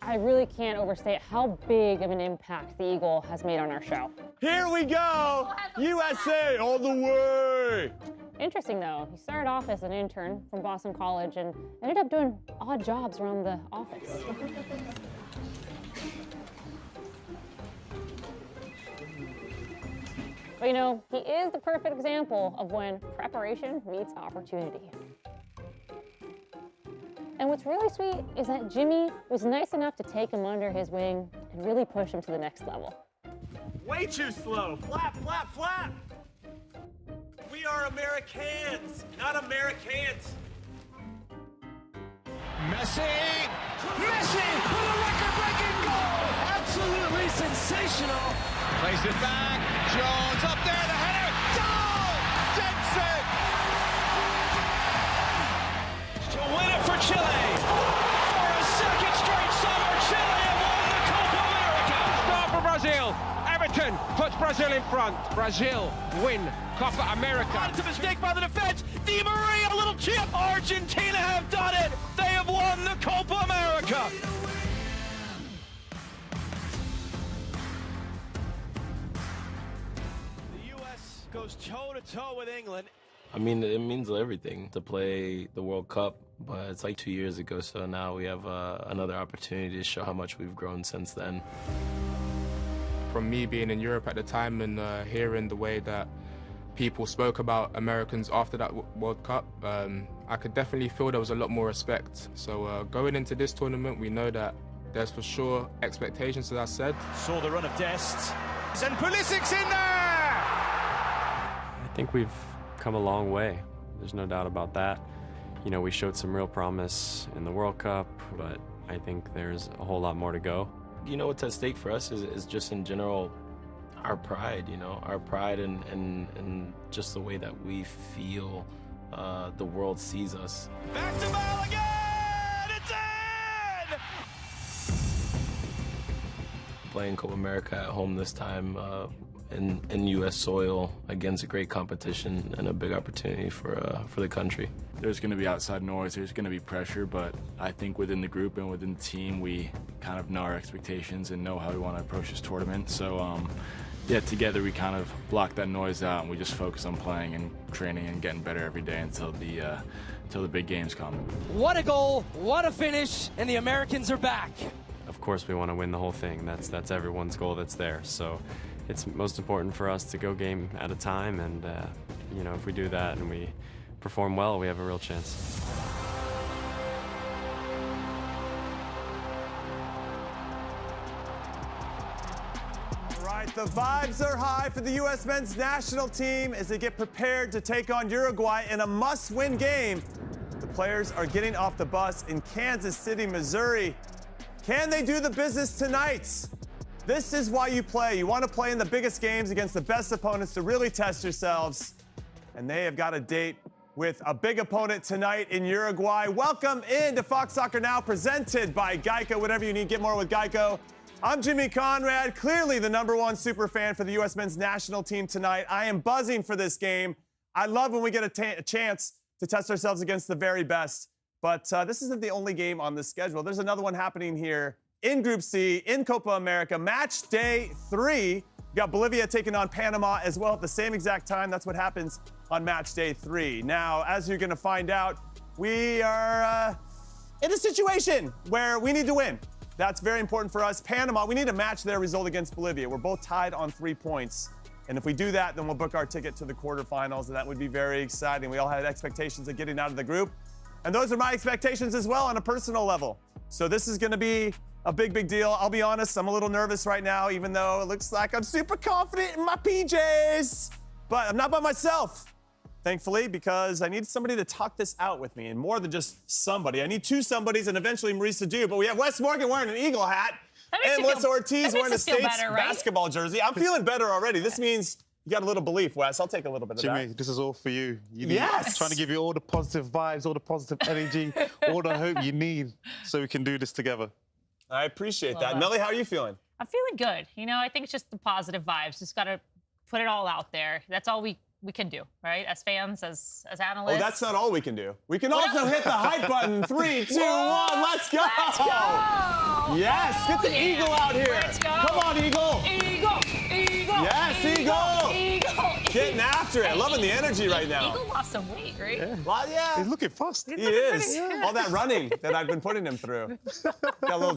I really can't overstate how big of an impact the Eagle has made on our show. Here we go! USA all the way! Interesting, though. He started off as an intern from Boston College and ended up doing odd jobs around the office. But you know, he is the perfect example of when preparation meets opportunity. And what's really sweet is that Jimmy was nice enough to take him under his wing and really push him to the next level. Way too slow. Flap, flap, flap! We are Americans, not Americans. Messi! Messi with a record-breaking goal! Absolutely sensational! Plays it back. Jones up there, the header. Goal! Jensen! To win it for Chile. For a second straight summer, Chile have won the Copa America. Start for Brazil. Everton puts Brazil in front. Brazil win Copa America. It's a mistake by the defense. Di Maria, a little chip. Argentina have done it. They have won the Copa America. The U.S. goes toe-to-toe with England. I mean, it means everything to play the World Cup, but it's like 2 years ago, so now we have another opportunity to show how much we've grown since then. From me being in Europe at the time and hearing the way that people spoke about Americans after that World Cup, I could definitely feel there was a lot more respect. So going into this tournament, we know that there's for sure expectations, as I said. Saw the run of Dest. And Pulisic's in there! I think we've come a long way. There's no doubt about that. You know, we showed some real promise in the World Cup, but I think there's a whole lot more to go. You know, what's at stake for us is just in general our pride, you know, our pride and just the way that we feel the world sees us. Back to Ball again! It's in! Playing Copa America at home this time in U.S. soil against a great competition and a big opportunity for the country. There's going to be outside noise, there's going to be pressure, but I think within the group and within the team, we kind of know our expectations and know how we want to approach this tournament. So, yeah, together we kind of block that noise out and we just focus on playing and training and getting better every day until the big games come. What a goal, what a finish, and the Americans are back. Of course, we want to win the whole thing. That's everyone's goal that's there. So it's most important for us to go game at a time, and you know, if we do that and we perform well, we have a real chance. Right, the vibes are high for the U.S. men's national team as they get prepared to take on Uruguay in a must-win game. The players are getting off the bus in Kansas City, Missouri. Can they do the business tonight? This is why you play. You want to play in the biggest games against the best opponents to really test yourselves. And they have got a date with a big opponent tonight in Uruguay. Welcome into Fox Soccer Now, presented by Geico. Whatever you need, get more with Geico. I'm Jimmy Conrad, clearly the #1 super fan for the U.S. men's national team tonight. I am buzzing for this game. I love when we get a chance to test ourselves against the very best. But this isn't the only game on the schedule. There's another one happening here in Group C, in Copa America, match day 3. You got Bolivia taking on Panama as well at the same exact time. That's what happens on match day 3. Now, as you're going to find out, we are in a situation where we need to win. That's very important for us. Panama, we need to match their result against Bolivia. We're both tied on 3 points. And if we do that, then we'll book our ticket to the quarterfinals, and that would be very exciting. We all had expectations of getting out of the group. And those are my expectations as well on a personal level. So this is going to be a big, big deal. I'll be honest, I'm a little nervous right now, even though it looks like I'm super confident in my PJs. But I'm not by myself, thankfully, because I need somebody to talk this out with me, and more than just somebody. I need 2 somebodies, and eventually Maurice to do. But we have Wes Morgan wearing an Eagle hat, and Melissa Ortiz wearing a States basketball jersey. I'm feeling better already. This means you got a little belief, Wes. I'll take a little bit of that. Jimmy, this is all for you. Yes! Trying to give you all the positive vibes, all the positive energy, all the hope you need so we can do this together. I appreciate that. Melly, how are you feeling? I'm feeling good. You know, I think it's just the positive vibes. Just got to put it all out there. That's all we we can do, right? As fans, as analysts. Oh, that's not all we can do. We can also hit the hype button. 3, 2, 1, let's go! Let's go! Yes, get the eagle out here. Let's go. Come on, eagle. Eagle, eagle. Yes, eagle. Eagle. Getting after it. Loving the energy right now. Eagle lost some weight, right? Yeah. Well, yeah. He's looking fast. He is. All that running that I've been putting him through. Got a little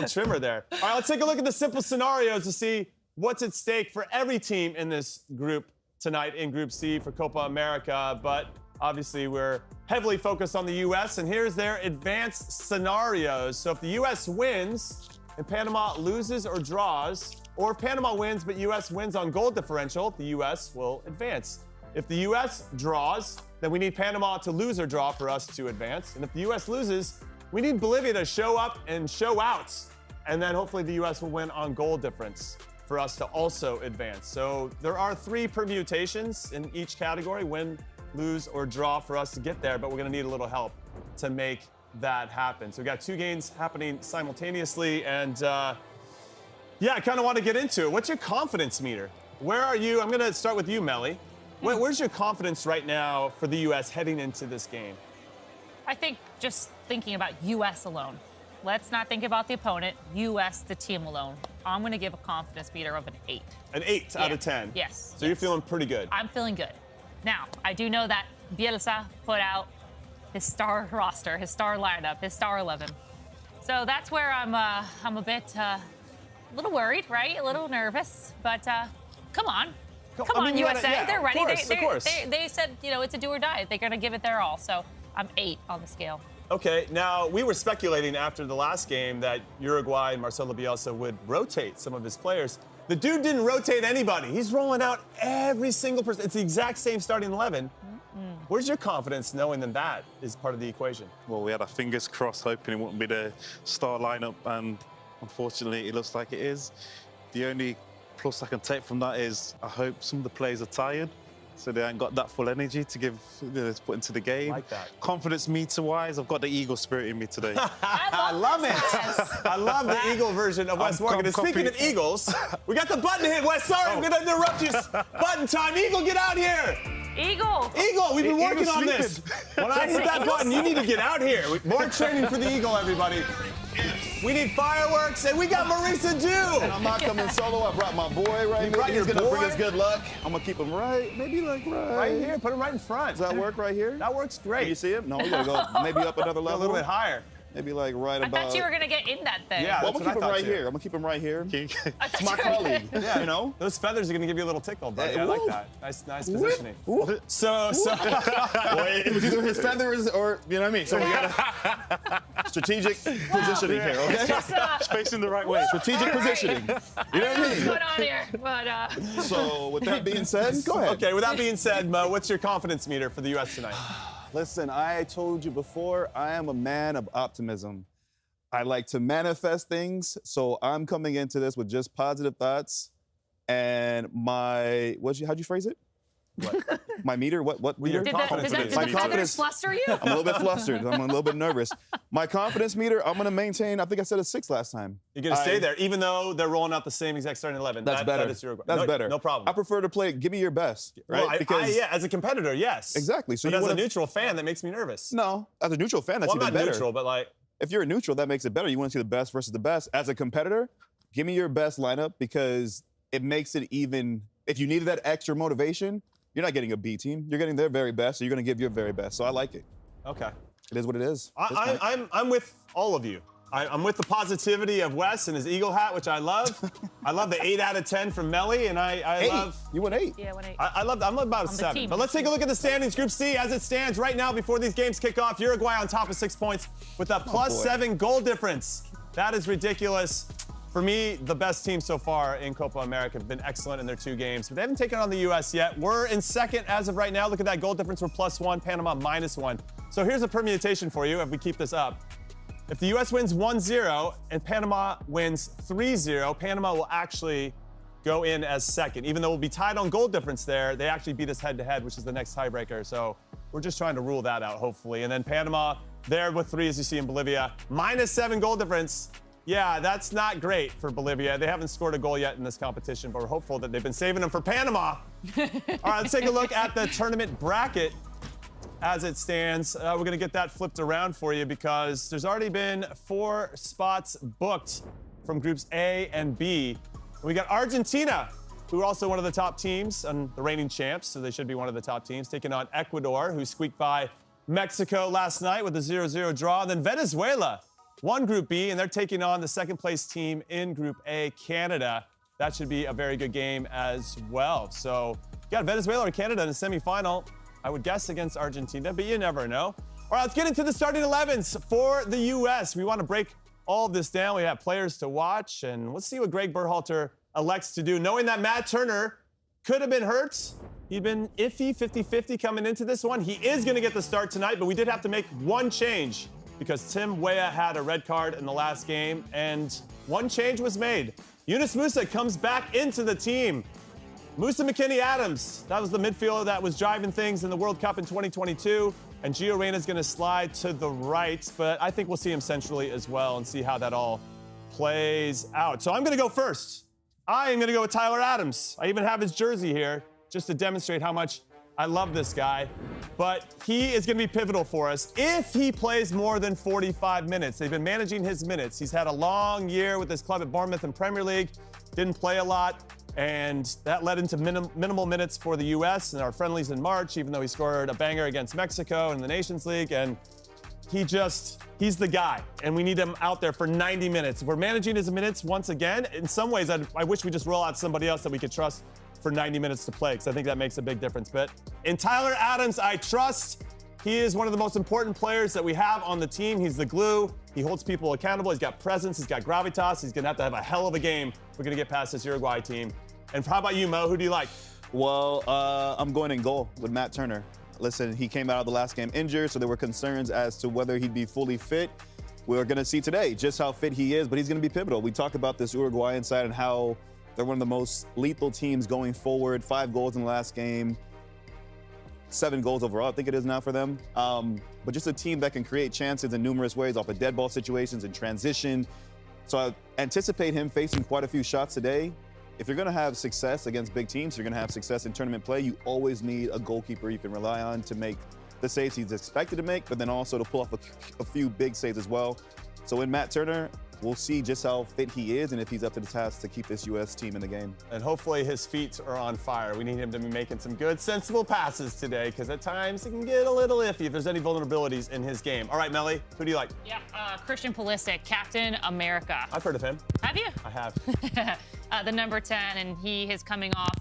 trimmer there. All right, let's take a look at the simple scenarios to see what's at stake for every team in this group tonight in Group C for Copa America. But obviously, we're heavily focused on the U.S., and here's their advanced scenarios. So if the U.S. wins and Panama loses or draws, or if Panama wins but U.S. wins on goal differential, the U.S. will advance. If the U.S. draws, then we need Panama to lose or draw for us to advance. And if the U.S. loses, we need Bolivia to show up and show out. And then hopefully the U.S. will win on goal difference for us to also advance. So there are 3 permutations in each category, win, lose, or draw for us to get there, but we're gonna need a little help to make that happen. So we've got 2 games happening simultaneously, and yeah, I kind of want to get into it. What's your confidence meter? Where are you? I'm gonna start with you, Melly. Where's your confidence right now for the U.S. heading into this game? I think just thinking about U.S. alone. Let's not think about the opponent. U.S., the team alone. I'm going to give a confidence meter of an 8. An 8 out of 10? Yes. So you're feeling pretty good? I'm feeling good. Now, I do know that Bielsa put out his star roster, his star lineup, his star 11. So that's where I'm a bit, a little worried, right? A little nervous. But come on. Come on, USA. Yeah, they're ready. Of course. They said, you know, it's a do or die. They're going to give it their all. So I'm 8 on the scale. Okay, now we were speculating after the last game that Uruguay and Marcelo Bielsa would rotate some of his players. The dude didn't rotate anybody. He's rolling out every single person. It's the exact same starting 11. Where's your confidence knowing that that is part of the equation? Well, we had our fingers crossed, hoping it wouldn't be the star lineup, and unfortunately, it looks like it is. The only plus I can take from that is I hope some of the players are tired, so they ain't got that full energy to give, to put into the game. Like that. Confidence meter-wise, I've got the Eagle spirit in me today. I love it. I love the Eagle version of Wes Morgan. And speaking of Eagles, we got the button hit. Wes, sorry, I'm going to interrupt you. Button time. Eagle, get out here. Eagle. Eagle, we've been working on this. When I hit that button, you need to get out here. More training for the Eagle, everybody. We need fireworks, and we got Maurice and And I'm not coming solo. I brought my boy right here. He's going to bring us good luck. I'm going to keep him maybe like right here. Put him right in front. Does that work right here? That works great. Can you see him? No, we got to go maybe up another level. A little bit higher. Maybe like right about. I thought you were going to get in that thing. Yeah, well, I'm going to keep him right here. I'm going to keep him right here. It's my colleague, yeah. you know? Those feathers are going to give you a little tickle, buddy. I like that. Nice positioning. So. Well, it was either his feathers or, you know what I mean? So we got strategic positioning here, okay? Facing the right way. Strategic positioning. You know what I mean? What's going on here? But, So with that being said, go ahead. Okay, with that being said, Mo, what's your confidence meter for the U.S. tonight? Listen, I told you before, I am a man of optimism. I like to manifest things, so I'm coming into this with just positive thoughts. And how'd you phrase it? What? My meter? What meter? Did the feathers fluster you? I'm a little bit flustered. I'm a little bit nervous. My confidence meter, I'm going to maintain, I think I said a 6 last time. You're going to stay there, even though they're rolling out the same exact starting 11. That's better. That is Uruguay. That's better. No problem. I prefer to play, give me your best, right? Well, because yeah, as a competitor, yes. Exactly. So but as a neutral fan, that makes me nervous. No, as a neutral fan, that's even better. I'm not neutral, but like. If you're a neutral, that makes it better. You want to see the best versus the best. As a competitor, give me your best lineup because it makes it even, if you needed that extra motivation, you're not getting a B team. You're getting their very best, so you're going to give your very best. So I like it. Okay. It is what it is. I'm with all of you. I'm with the positivity of Wes and his Eagle hat, which I love. I love the 8 out of 10 from Melly, and I love. You went 8. Yeah, I went 8. I'm about a 7. But let's take a look at the standings. Group C, as it stands right now before these games kick off, Uruguay on top of 6 points with a +7 goal difference. That is ridiculous. For me, the best team so far in Copa America have been excellent in their 2 games, but they haven't taken on the U.S. yet. We're in second as of right now. Look at that goal difference. We're +1, Panama -1. So here's a permutation for you if we keep this up. If the U.S. wins 1-0 and Panama wins 3-0, Panama will actually go in as second. Even though we'll be tied on goal difference there, they actually beat us head-to-head, which is the next tiebreaker. So we're just trying to rule that out, hopefully. And then Panama there with 3, as you see in Bolivia. -7 goal difference. Yeah, that's not great for Bolivia. They haven't scored a goal yet in this competition, but we're hopeful that they've been saving them for Panama. All right, let's take a look at the tournament bracket as it stands. We're going to get that flipped around for you because there's already been 4 spots booked from groups A and B. We got Argentina, who are also one of the top teams and the reigning champs, so they should be one of the top teams, taking on Ecuador, who squeaked by Mexico last night with a 0-0 draw. And then Venezuela won Group B, and they're taking on the second-place team in Group A, Canada. That should be a very good game as well. So you got Venezuela or Canada in the semifinal, I would guess against Argentina, but you never know. All right, let's get into the starting 11s for the U.S. We want to break all of this down. We have players to watch, and let's see what Greg Berhalter elects to do, knowing that Matt Turner could have been hurt. He'd been iffy, 50-50 coming into this one. He is going to get the start tonight, but we did have to make one change because Tim Weah had a red card in the last game, and one change was made. Yunus Musah comes back into the team. Musa McKinney-Adams, that was the midfielder that was driving things in the World Cup in 2022, and Gio Reyna's going to slide to the right, but I think we'll see him centrally as well and see how that all plays out. So I'm going to go first. I am going to go with Tyler Adams. I even have his jersey here just to demonstrate how much I love this guy. But he is going to be pivotal for us if he plays more than 45 minutes. They've been managing his minutes. He's had a long year with his club at Bournemouth in Premier League, didn't play a lot, and that led into minimal minutes for the U.S. in our friendlies in March, even though he scored a banger against Mexico in the Nations League. And he's the guy, and we need him out there for 90 minutes. If we're managing his minutes once again, in some ways, I wish we just roll out somebody else that we could trust for 90 minutes to play, because I think that makes a big difference. But in Tyler Adams, I trust. He is one of the most important players that we have on the team. He's the glue. He holds people accountable. He's got presence. He's got gravitas. He's going to have a hell of a game if we're going to get past this Uruguay team. And how about you, Mo? Who do you like? Well, I'm going in goal with Matt Turner. Listen, he came out of the last game injured, so there were concerns as to whether he'd be fully fit. We're going to see today just how fit he is, but he's going to be pivotal. We talked about this Uruguayan side and how they're one of the most lethal teams going forward. 5 goals in the last game, 7 goals overall, I think it is now for them. But just a team that can create chances in numerous ways off of dead ball situations and transition. So I anticipate him facing quite a few shots today. If you're going to have success against big teams, you're going to have success in tournament play, you always need a goalkeeper you can rely on to make the saves he's expected to make, but then also to pull off a few big saves as well. So in Matt Turner, we'll see just how fit he is and if he's up to the task to keep this U.S. team in the game. And hopefully his feet are on fire. We need him to be making some good, sensible passes today, because at times it can get a little iffy if there's any vulnerabilities in his game. All right, Melly, who do you like? Yeah, Christian Pulisic, Captain America. I've heard of him. Have you? I have. The number 10, and he is coming off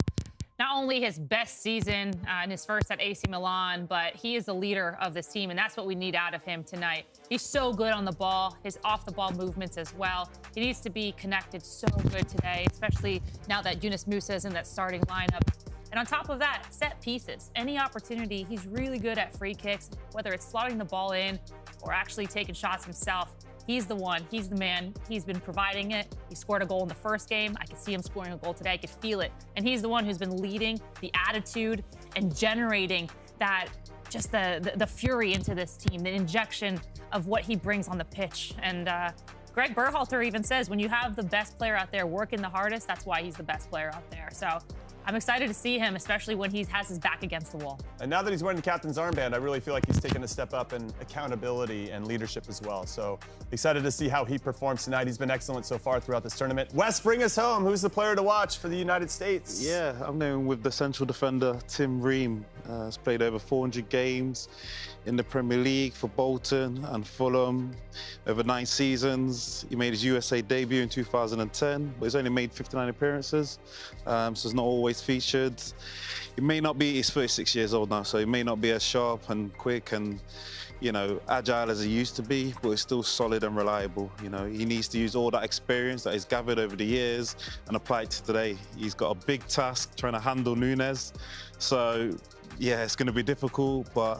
not only his best season in his first at AC Milan, but he is the leader of this team, and that's what we need out of him tonight. He's so good on the ball, his off-the-ball movements as well. He needs to be connected so good today, especially now that Yunus Musah is in that starting lineup. And on top of that, set pieces. Any opportunity, he's really good at free kicks, whether it's slotting the ball in or actually taking shots himself. He's the one. He's the man. He's been providing it. He scored a goal in the first game. I could see him scoring a goal today. I could feel it. And he's the one who's been leading the attitude and generating that, just the fury into this team, the injection of what he brings on the pitch. And Greg Berhalter even says when you have the best player out there working the hardest, that's why he's the best player out there. So I'm excited to see him, especially when he has his back against the wall. And now that he's wearing the captain's armband, I really feel like he's taken a step up in accountability and leadership as well. So excited to see how he performs tonight. He's been excellent so far throughout this tournament. Wes, bring us home. Who's the player to watch for the United States? Yeah, I'm going with the central defender, Tim Ream. Has played over 400 games in the Premier League for Bolton and Fulham over 9 seasons. He made his USA debut in 2010, but he's only made 59 appearances, so he's not always featured. He may not be, he's 36 years old now, so he may not be as sharp and quick and, you know, agile as he used to be, but he's still solid and reliable. You know, he needs to use all that experience that he's gathered over the years and apply it to today. He's got a big task trying to handle Núñez, so yeah, it's going to be difficult, but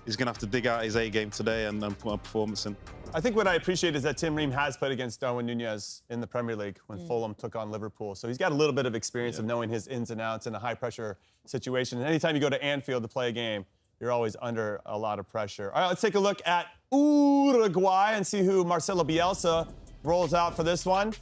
he's going to have to dig out his A game today and put a performance in. I think what I appreciate is that Tim Ream has played against Darwin Núñez in the Premier League when Fulham took on Liverpool. So he's got a little bit of experience of knowing his ins and outs in a high-pressure situation. And anytime you go to Anfield to play a game, you're always under a lot of pressure. All right, let's take a look at Uruguay and see who Marcelo Bielsa rolls out for this one.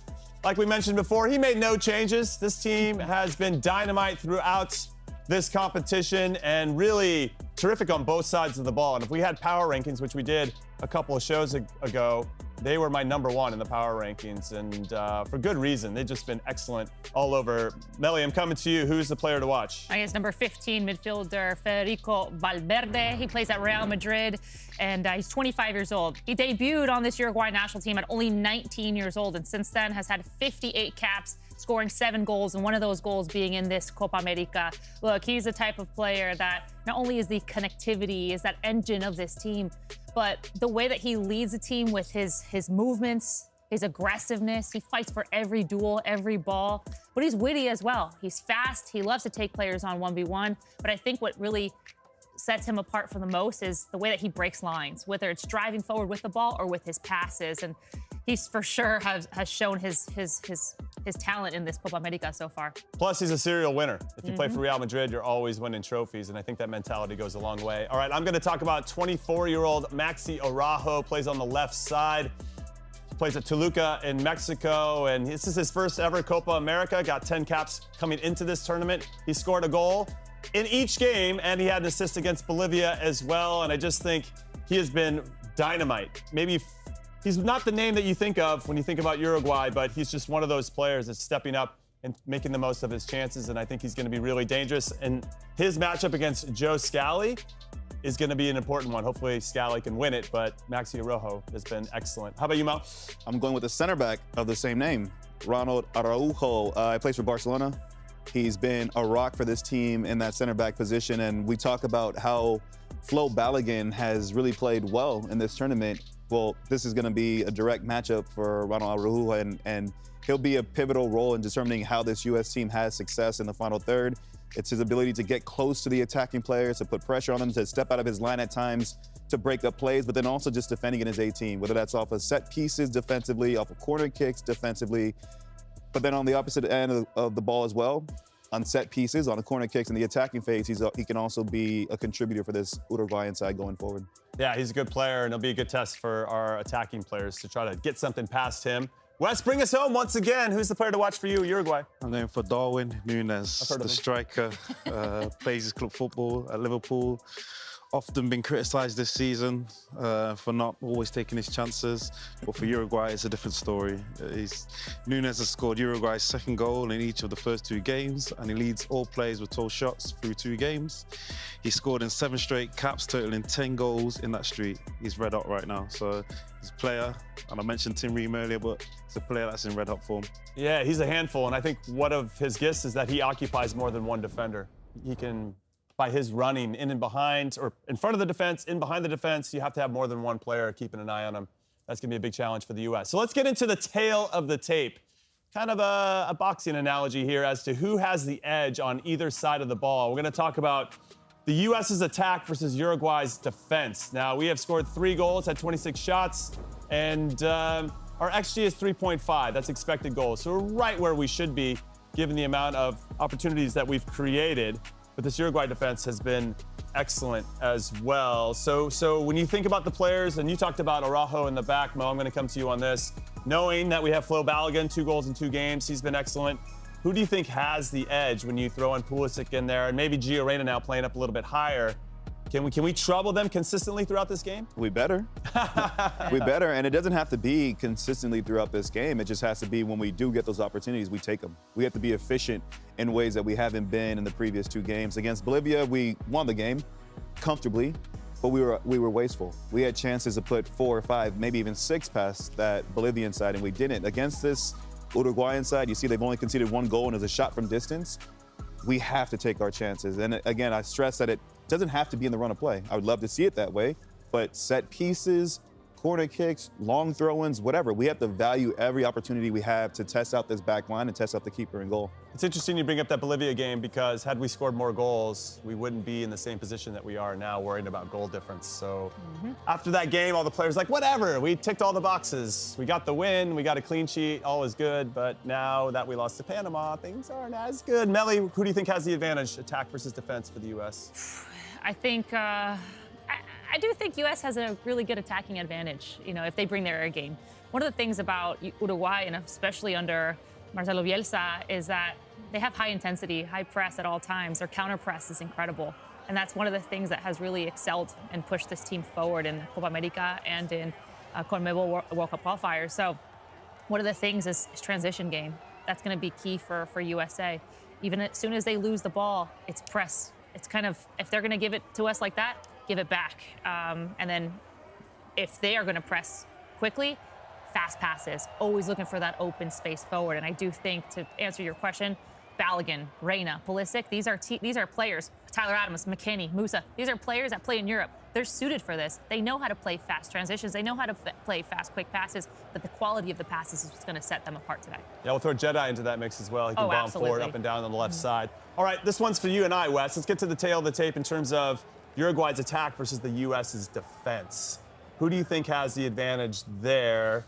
Like we mentioned before, he made no changes. This team has been dynamite throughout this competition and really terrific on both sides of the ball. And if we had power rankings, which we did a couple of shows ago, they were my #1 in the power rankings, and for good reason. They've just been excellent all over. Melly, I'm coming to you. Who's the player to watch? I guess number 15, midfielder Federico Valverde. He plays at Real Madrid, and he's 25 years old. He debuted on this Uruguay national team at only 19 years old, and since then has had 58 caps, scoring 7 goals, and one of those goals being in this Copa America. Look, he's the type of player that not only is the connectivity, is that engine of this team, but the way that he leads the team with his movements, his aggressiveness. He fights for every duel, every ball, but he's witty as well. He's fast. He loves to take players on 1v1, but I think what really sets him apart from the most is the way that he breaks lines, whether it's driving forward with the ball or with his passes. And he's for sure has shown his talent in this Copa America so far. Plus, he's a serial winner. If you play for Real Madrid, you're always winning trophies, and I think that mentality goes a long way. All right, I'm going to talk about 24-year-old Maxi Araujo, plays on the left side. Plays at Toluca in Mexico, and this is his first ever Copa America. Got 10 caps coming into this tournament. He scored a goal in each game, and he had an assist against Bolivia as well, and I just think he has been dynamite. Maybe he's not the name that you think of when you think about Uruguay, but he's just one of those players that's stepping up and making the most of his chances, and I think he's going to be really dangerous. And his matchup against Joe Scally is going to be an important one. Hopefully Scally can win it, but Maxi Araujo has been excellent. How about you, Mo? I'm going with the center back of the same name, Ronald Araujo. He plays for Barcelona. He's been a rock for this team in that center back position, and we talk about how Flo Balogun has really played well in this tournament. Well, this is going to be a direct matchup for Ronald Araujo, and he'll be a pivotal role in determining how this U.S. team has success in the final third. It's his ability to get close to the attacking players, to put pressure on them, to step out of his line at times, to break up plays, but then also just defending in his 18, whether that's off of set pieces defensively, off of corner kicks defensively, but then on the opposite end of the ball as well, on set pieces, on the corner kicks, in the attacking phase, he can also be a contributor for this Uruguayan side going forward. Yeah, he's a good player, and it'll be a good test for our attacking players to try to get something past him. Wes, bring us home once again. Who's the player to watch for you, Uruguay? I'm going for Darwin Núñez, the striker. Plays his club football at Liverpool. Often been criticised this season for not always taking his chances, but for Uruguay, it's a different story. Núñez has scored Uruguay's 2nd goal in each of the first 2 games, and he leads all players with 12 shots through 2 games. He scored in 7 straight caps, totaling 10 goals in that streak. He's red hot right now, so he's a player, and I mentioned Tim Ream earlier, but he's a player that's in red hot form. Yeah, he's a handful, and I think one of his gifts is that he occupies more than one defender. He can, by his running in and behind, or in front of the defense, in behind the defense, you have to have more than one player keeping an eye on him. That's going to be a big challenge for the U.S. So let's get into the tail of the tape. Kind of a boxing analogy here as to who has the edge on either side of the ball. We're going to talk about the U.S.'s attack versus Uruguay's defense. Now, we have scored 3 goals, had 26 shots, and our XG is 3.5. That's expected goals. So we're right where we should be, given the amount of opportunities that we've created. But this Uruguay defense has been excellent as well. So when you think about the players, and you talked about Araujo in the back, Mo, I'm going to come to you on this. Knowing that we have Flo Balogun, 2 goals in 2 games, he's been excellent. Who do you think has the edge when you throw in Pulisic in there, and maybe Gio Reyna now playing up a little bit higher? Can we trouble them consistently throughout this game? We better. We better, and it doesn't have to be consistently throughout this game. It just has to be when we do get those opportunities, we take them. We have to be efficient in ways that we haven't been in the previous 2 games. Against Bolivia, we won the game comfortably, but we were wasteful. We had chances to put 4 or 5, maybe even 6 past that Bolivian side, and we didn't. Against this Uruguayan side, you see they've only conceded 1 goal, and it's a shot from distance. We have to take our chances. And again, I stress that it doesn't have to be in the run of play. I would love to see it that way, but set pieces, corner kicks, long throw-ins, whatever. We have to value every opportunity we have to test out this back line and test out the keeper and goal. It's interesting you bring up that Bolivia game, because had we scored more goals, we wouldn't be in the same position that we are now, worrying about goal difference. So after that game, all the players like, whatever, we ticked all the boxes. We got the win, we got a clean sheet, all is good. But now that we lost to Panama, things aren't as good. Melly, who do you think has the advantage, attack versus defense for the U.S.? I think I do think U.S. has a really good attacking advantage, you know, if they bring their A game. One of the things about Uruguay, and especially under Marcelo Bielsa, is that they have high intensity, high press at all times. Their counter press is incredible. And that's one of the things that has really excelled and pushed this team forward in the Copa America and in CONMEBOL World Cup qualifiers. So one of the things is transition game. That's going to be key for USA. Even as soon as they lose the ball, it's press. It's kind of, if they're going to give it to us like that, give it back. And then if they are going to press quickly, fast passes, always looking for that open space forward. And I do think, to answer your question, Balogun, Reina, Pulisic, these are players, Tyler Adams, McKinney, Musa, these are players that play in Europe. They're suited for this. They know how to play fast transitions. They know how to play fast, quick passes, but the quality of the passes is what's going to set them apart today. Yeah, we'll throw Jedi into that mix as well. He can bomb forward, up and down on the left side. All right, this one's for you and I, Wes. Let's get to the tail of the tape in terms of Uruguay's attack versus the U.S.'s defense. Who do you think has the advantage there?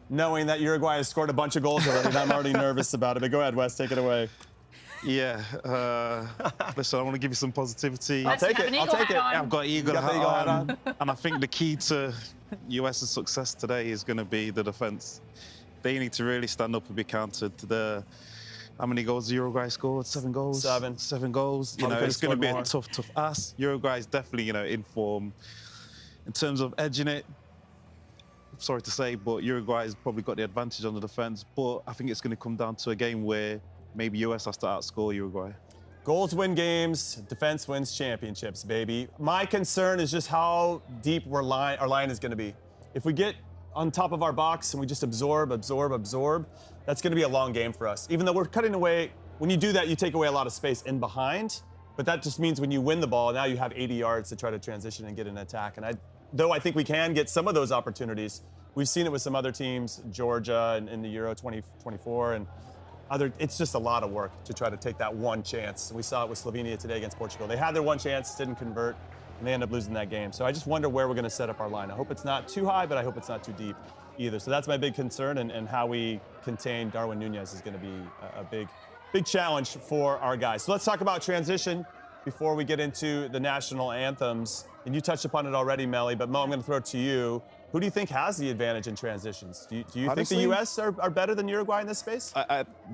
Knowing that Uruguay has scored a bunch of goals already, and I'm already nervous about it. But go ahead, Wes, take it away. Yeah, listen, I want to give you some positivity. I'll take it. I'll take it. I've got eagle hat on. And I think the key to US's success today is going to be the defense. They need to really stand up and be counted. How many goals Uruguay scored? 7 goals? 7 goals. You know, it's going to be a tough ask. Uruguay is definitely, you know, in form. In terms of edging it, sorry to say, but Uruguay's probably got the advantage on the defense. But I think it's going to come down to a game where maybe US has to outscore Uruguay. Goals win games, defense wins championships, baby. My concern is just how deep our line is going to be. If we get on top of our box and we just absorb, that's going to be a long game for us. Even though we're cutting away, when you do that, you take away a lot of space in behind. But that just means when you win the ball, now you have 80 yards to try to transition and get an attack. And though I think we can get some of those opportunities, we've seen it with some other teams, Georgia in the Euro 2024 and it's just a lot of work to try to take that one chance. We saw it with Slovenia today against Portugal. They had their one chance, didn't convert, and they ended up losing that game. So I just wonder where we're going to set up our line. I hope it's not too high, but I hope it's not too deep either. So that's my big concern, and how we contain Darwin Núñez is going to be a big challenge for our guys. So let's talk about transition before we get into the national anthems. And you touched upon it already, Melly, but Mo, I'm going to throw it to you. Who do you think has the advantage in transitions? Do you Honestly, think the U.S. are better than Uruguay in this space?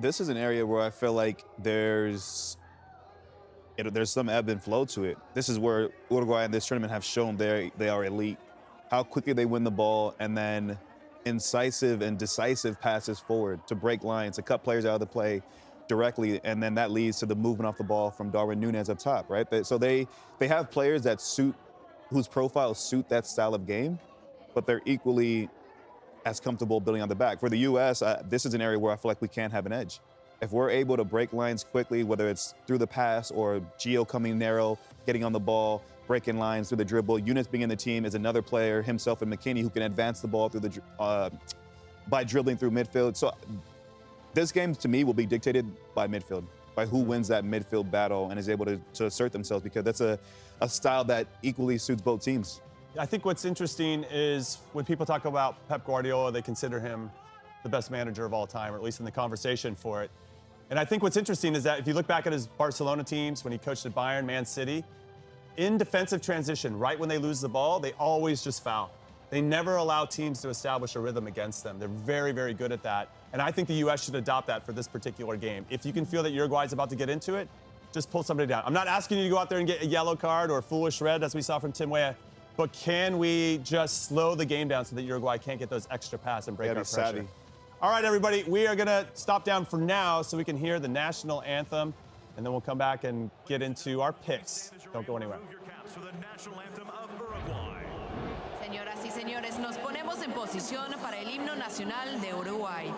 This is an area where I feel like there's some ebb and flow to it. This is where Uruguay in this tournament have shown they are elite. How quickly they win the ball, and then incisive and decisive passes forward to break lines, to cut players out of the play directly, and then that leads to the movement off the ball from Darwin Núñez up top, right? So they have players whose profiles suit that style of game, but they're equally as comfortable building on the back. For the U.S., this is an area where I feel like we can have an edge. If we're able to break lines quickly, whether it's through the pass or Gio coming narrow, getting on the ball, breaking lines through the dribble, Eunice being in the team is another player, himself and McKinney, who can advance the ball through by dribbling through midfield. So this game, to me, will be dictated by midfield, by who wins that midfield battle and is able to assert themselves, because that's a style that equally suits both teams. I think what's interesting is when people talk about Pep Guardiola, they consider him the best manager of all time, or at least in the conversation for it. And I think what's interesting is that if you look back at his Barcelona teams, when he coached at Bayern, Man City, in defensive transition, right when they lose the ball, they always just foul. They never allow teams to establish a rhythm against them. They're very, very good at that. And I think the U.S. should adopt that for this particular game. If you can feel that Uruguay's about to get into it, just pull somebody down. I'm not asking you to go out there and get a yellow card or a foolish red, as we saw from Tim Weah. But can we just slow the game down so that Uruguay can't get those extra passes and break our pressure? Savvy. All right, everybody, we are going to stop down for now so we can hear the national anthem, and then we'll come back and get into our picks. Don't go anywhere. Señoras y señores, nos ponemos en posición para el himno nacional de Uruguay.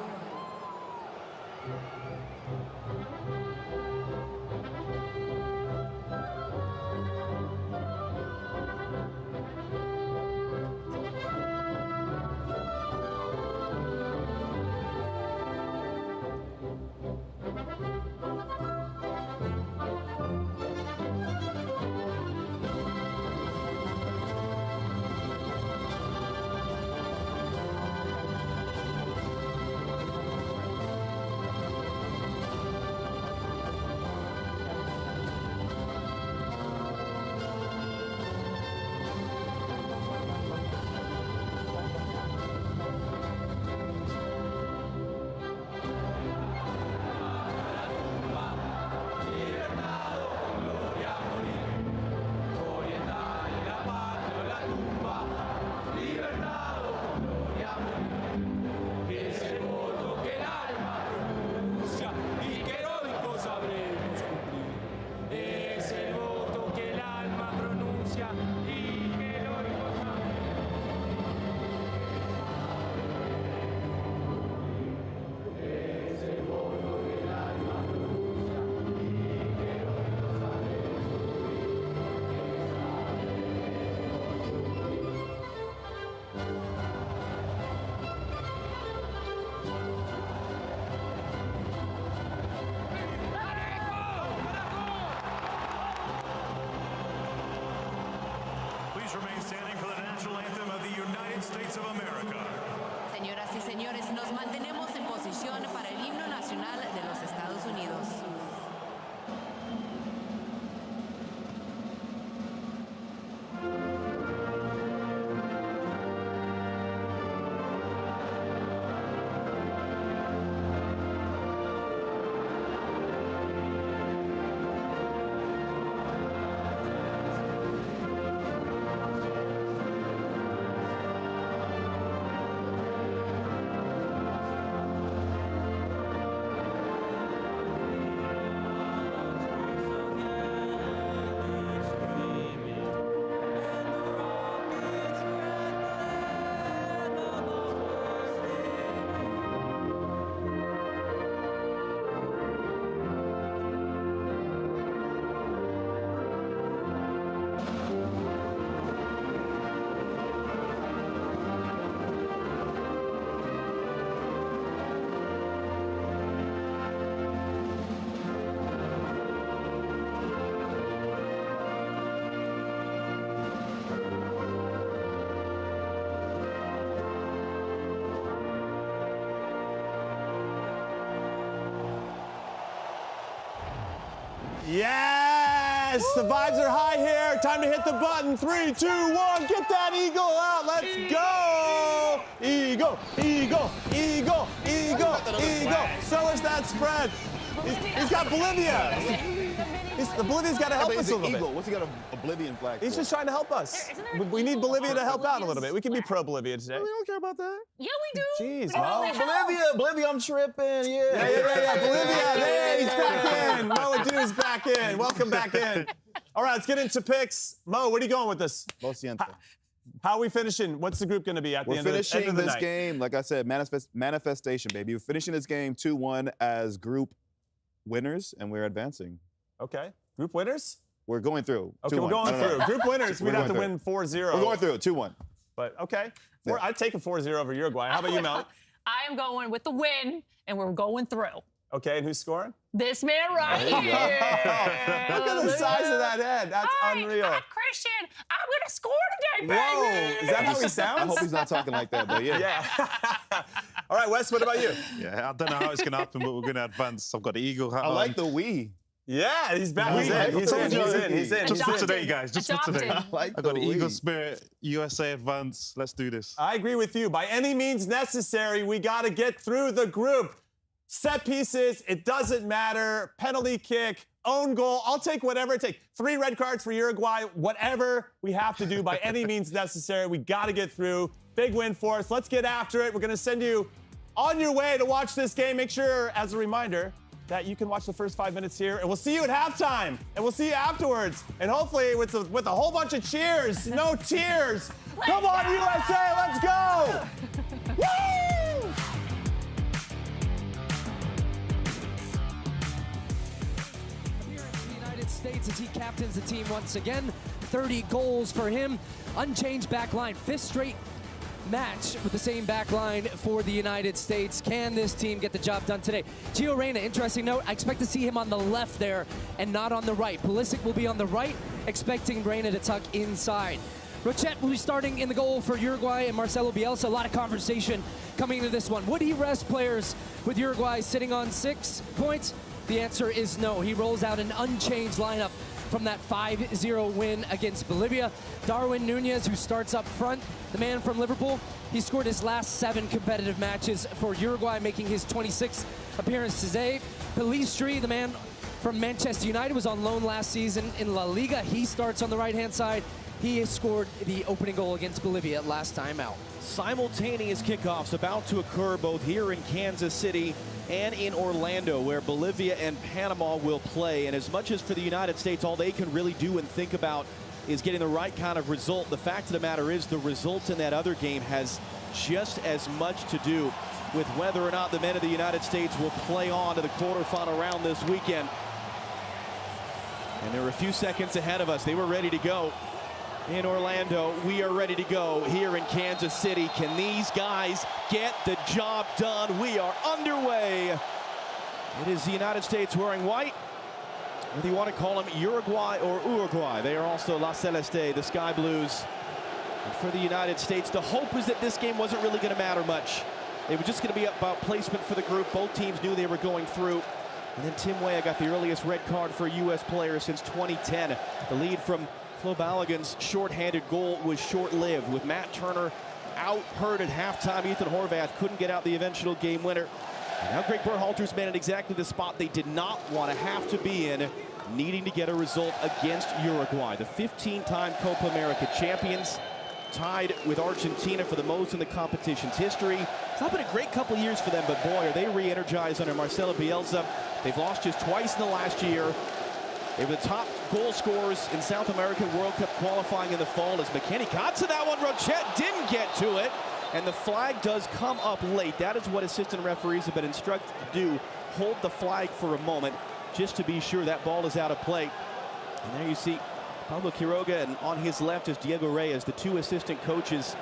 remain standing for the national anthem of the United States of America. Señoras y señores, nos mantenemos en posición para el himno nacional de los Estados Unidos. Yes! The vibes are high here. Time to hit the button. 3, 2, 1. Get that eagle out. Let's go! Eagle, eagle, eagle, eagle, eagle. So is that spread. He's got Bolivia. Bolivia's got to help us a little bit. What's he got a Bolivian flag He's for? just trying to help us. We need Bolivia to help out a little bit. We can be pro-Bolivia today. We don't care about that. Yeah, we do. Jeez, Oh, Bolivia, I'm tripping. Yeah. Bolivia, there, he's back in. Mo Adu's back in. Welcome back in. All right, let's get into picks. Mo, where are you going with this? How are we finishing? What's the group going to be at the end of the night? We're finishing this game, like I said, manifestation, baby. We're finishing this game 2-1 as group winners, and we're advancing. Okay. Group winners? We're going through. Okay, we're going through. Group winners, we'd have to win 4-0. We're going through, 2-1. But, okay. I'd take a 4-0 over Uruguay. How about you, Mel? I am going with the win, and we're going through. Okay, and who's scoring? This man right here. Look at the size of that head. That's unreal. I'm Christian. I'm going to score today, baby. Whoa, is that how he sounds? I hope he's not talking like that, but yeah. All right, Wes, what about you? Yeah, I don't know how it's going to happen, but we're going to advance. I've got the eagle hat I on. like the we. Yeah, he's back. He's in. Just for today, guys. Just for today. I like I've got the Eagle spirit, USA advance. Let's do this. I agree with you. By any means necessary, we got to get through the group. Set pieces, it doesn't matter. Penalty kick, own goal. I'll take whatever it takes. 3 red cards for Uruguay. Whatever we have to do by any means necessary. We got to get through. Big win for us. Let's get after it. We're going to send you on your way to watch this game. Make sure, as a reminder, that you can watch the first 5 minutes here, and we'll see you at halftime, and we'll see you afterwards, and hopefully with a whole bunch of cheers, no tears. Come on, USA, let's go! Woo! Here in the United States as he captains the team once again. 30 goals for him. Unchanged back line, 5th straight match with the same back line for the United States. Can this team get the job done today? Gio Reyna, interesting note, I expect to see him on the left there and not on the right. Pulisic will be on the right, expecting Reyna to tuck inside. Rochet will be starting in the goal for Uruguay and Marcelo Bielsa. A lot of conversation coming into this one. Would he rest players with Uruguay sitting on 6 points? The answer is no. He rolls out an unchanged lineup from that 5-0 win against Bolivia. Darwin Nunez, who starts up front, the man from Liverpool, he scored his last 7 competitive matches for Uruguay, making his 26th appearance today. Pulisic, the man from Manchester United, was on loan last season in La Liga. He starts on the right-hand side. He has scored the opening goal against Bolivia last time out. Simultaneous kickoffs about to occur both here in Kansas City and in Orlando, where Bolivia and Panama will play. And as much as for the United States, all they can really do and think about is getting the right kind of result, the fact of the matter is the result in that other game has just as much to do with whether or not the men of the United States will play on to the quarterfinal round this weekend. And they're a few seconds ahead of us. They were ready to go in Orlando. We are ready to go here in Kansas City. Can these guys get the job done? We are underway. It is the United States wearing white, Whether you want to call them Uruguay or Uruguay, they are also La Celeste, the Sky Blues. And for the United States, the hope is that this game wasn't really going to matter much. It was just going to be about placement for the group. Both teams knew they were going through. And then Tim Weah got the earliest red card for a U.S. player since 2010. The lead from Flo Balogun's short-handed goal was short-lived. With Matt Turner out hurt at halftime, Ethan Horvath couldn't get out the eventual game winner. And now Greg Berhalter's been in exactly the spot they did not want to have to be in, needing to get a result against Uruguay, the 15-time Copa America champions, tied with Argentina for the most in the competition's history. It's not been a great couple years for them, but boy, are they re-energized under Marcelo Bielsa. They've lost just twice in the last year. They were the top goal scorers in South American World Cup qualifying in the fall as McKennie got to that one. Rochette didn't get to it, and the flag does come up late. That is what assistant referees have been instructed to do. Hold the flag for a moment just to be sure that ball is out of play. And there you see Pablo Quiroga, and on his left is Diego Reyes, the two assistant coaches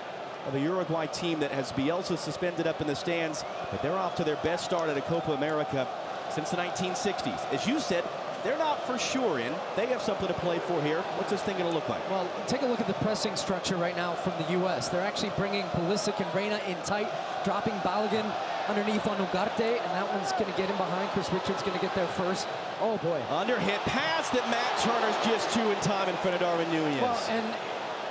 of a Uruguay team that has Bielsa suspended up in the stands, but they're off to their best start at a Copa America since the 1960s. As you said, they're not for sure in. They have something to play for here. What's this thing going to look like? Well, take a look at the pressing structure right now from the U.S. They're actually bringing Pulisic and Reina in tight, dropping Balogun underneath on Ugarte, and that one's going to get him behind. Chris Richards going to get there first. Oh, boy. Underhit pass that Matt Turner's just two in time in front of Darwin Nunez. Well, and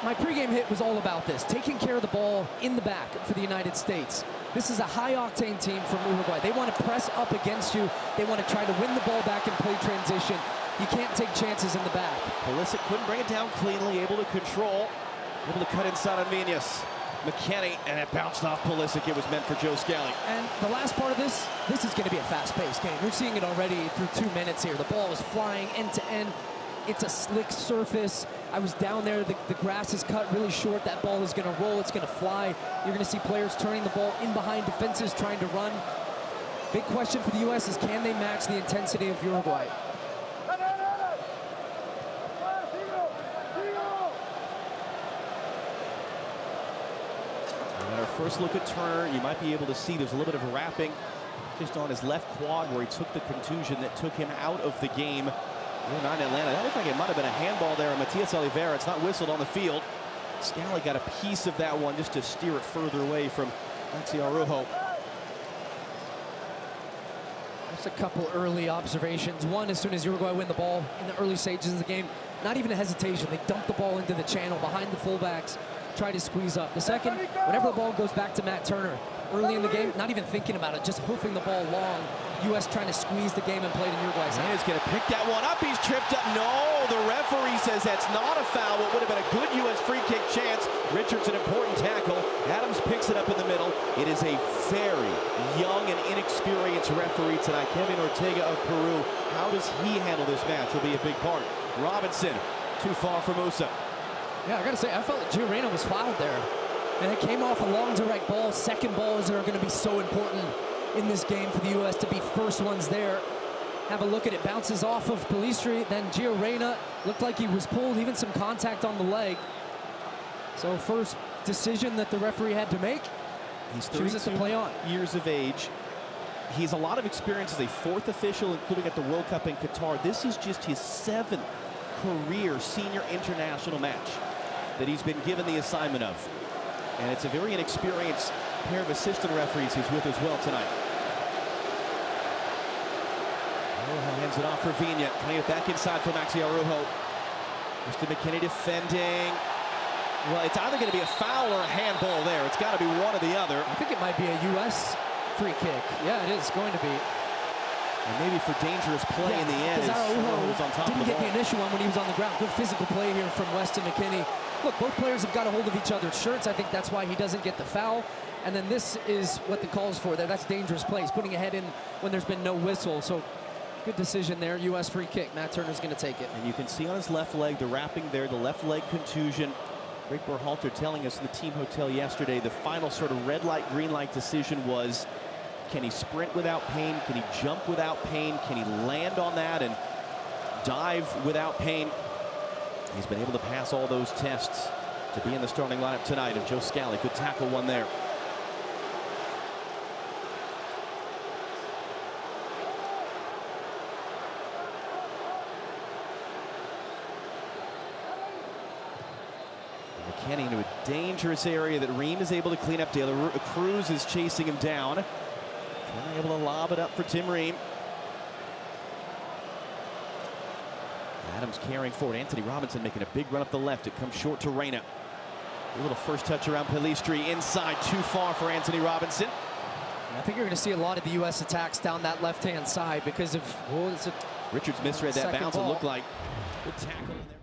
my pregame hit was all about this, taking care of the ball in the back for the United States. This is a high-octane team from Uruguay. They want to press up against you. They want to try to win the ball back and play transition. You can't take chances in the back. Pulisic couldn't bring it down cleanly, able to control, able to cut inside on Venus. McKennie, and it bounced off Pulisic. It was meant for Joe Scally. And the last part of this is going to be a fast-paced game. We're seeing it already through 2 minutes here. The ball is flying end to end. It's a slick surface. I was down there. The grass is cut really short. That ball is going to roll. It's going to fly. You're going to see players turning the ball in behind defenses, trying to run. Big question for the U.S. is, can they match the intensity of Uruguay? And our first look at Turner, you might be able to see there's a little bit of wrapping just on his left quad where he took the contusion that took him out of the game. Not in Atlanta. That looked like it might have been a handball there on Matias Oliveira. It's not whistled on the field. Scally got a piece of that one just to steer it further away from Maxi Araujo. Just a couple early observations. One, as soon as Uruguay win the ball in the early stages of the game, not even a hesitation. They dump the ball into the channel behind the fullbacks, try to squeeze up. The second, whenever the ball goes back to Matt Turner, early in the game, not even thinking about it, just hoofing the ball long. U.S. trying to squeeze the game and play to Uruguay's side. He's going to pick that one up. He's tripped up. No, the referee says that's not a foul. What would have been a good U.S. free kick chance. Richards, an important tackle. Adams picks it up in the middle. It is a very young and inexperienced referee tonight, Kevin Ortega of Peru. How does he handle this match will be a big part. Robinson, too far for Musa. Yeah, I got to say, I felt that Gio Reyna was fouled there. And it came off a long direct ball. Second balls are going to be so important in this game for the U.S. to be first ones there. Have a look at it. Bounces off of Pulisic. Then Gio Reyna looked like he was pulled. Even some contact on the leg. So first decision that the referee had to make. He's chooses to play on. Years of age. He's a lot of experience as a fourth official, including at the World Cup in Qatar. This is just his 7th career senior international match that he's been given the assignment of. And it's a very inexperienced pair of assistant referees he's with as well tonight. Araujo hands it off for Vigna, playing it back inside for Maxi Araujo. Mr. McKennie defending. Well, it's either going to be a foul or a handball there. It's got to be one or the other. I think it might be a U.S. free kick. Yeah, it is going to be. And maybe for dangerous play in the end. Araujo was on top didn't of the get ball. the initial one when he was on the ground. Good physical play here from Weston McKennie. Look, both players have got a hold of each other's shirts. I think that's why he doesn't get the foul. And then this is what the call's for there. That's dangerous plays, putting a head in when there's been no whistle. So good decision there. U.S. free kick. Matt Turner's going to take it. And you can see on his left leg, the wrapping there, the left leg contusion. Greg Berhalter telling us in the team hotel yesterday, the final sort of red light, green light decision was, can he sprint without pain? Can he jump without pain? Can he land on that and dive without pain? He's been able to pass all those tests to be in the starting lineup tonight. And Joe Scally could tackle one there. Kenny into a dangerous area that Ream is able to clean up. De La Cruz is chasing him down. Kenny able to lob it up for Tim Ream. Adams carrying forward. Anthony Robinson making a big run up the left. It comes short to Reina. A little first touch around Pulisic. Inside, too far for Anthony Robinson. I think you're going to see a lot of the U.S. attacks down that left-hand side because of Richards misread that bounce. It looked like good tackle in there.